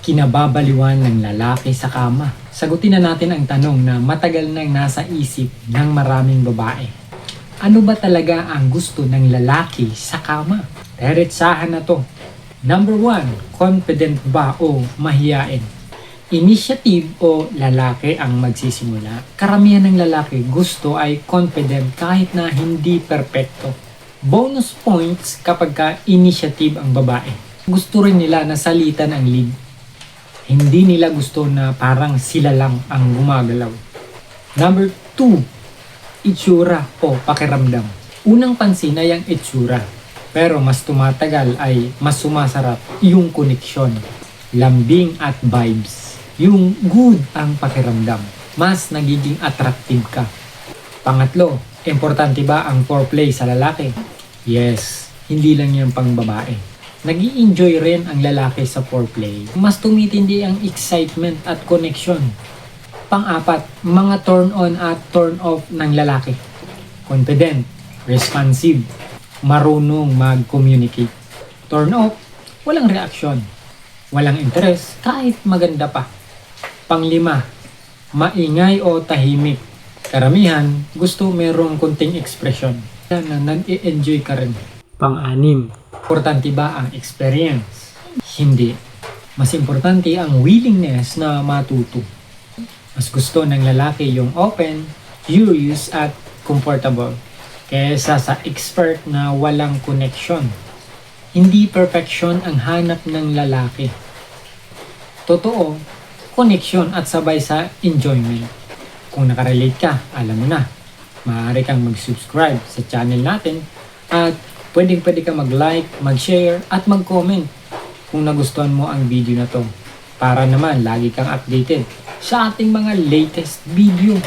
Kinababaliwan ng lalaki sa kama. Sagutin na natin ang tanong na matagal nang nasa isip ng maraming babae. Ano ba talaga ang gusto ng lalaki sa kama? Diretsahan na to. Number 1, confident ba o mahiyain? Initiative o lalaki ang magsisimula? Karamihan ng lalaki gusto ay confident kahit na hindi perpekto. Bonus points kapag ka initiative ang babae. Gusto rin nila na salitan ang lead. Hindi nila gusto na parang sila lang ang gumagalaw. Number 2, itsura o pakiramdam. Unang pansin ay ang itsura. Pero mas tumatagal ay mas sumasarap yung koneksyon, lambing at vibes. Yung good ang pakiramdam. Mas nagiging attractive ka. Pangatlo, importante ba ang foreplay sa lalaki? Yes, hindi lang yan pang babae. Nag-i-enjoy rin ang lalaki sa foreplay. Mas tumitindi ang excitement at connection. Pang-apat, mga turn on at turn off ng lalaki. Confident, responsive, marunong mag-communicate. Turn off, walang reaksyon, walang interest, kahit maganda pa. Pang-lima, maingay o tahimik. Karamihan, gusto merong kunting ekspresyon na nag-i-enjoy ka rin. Pang-anim, importante ba ang experience? Hindi. Mas importante ang willingness na matuto. Mas gusto ng lalaki yung open, curious at comfortable kaysa sa expert na walang connection. Hindi perfection ang hanap ng lalaki. Totoo, connection at sabay sa enjoyment. Kung nakarelate ka, alam mo na. Maaari kang mag-subscribe sa channel natin at pwede ka mag-like, mag-share, at mag-comment kung nagustuhan mo ang video na to para naman lagi kang updated sa ating mga latest video.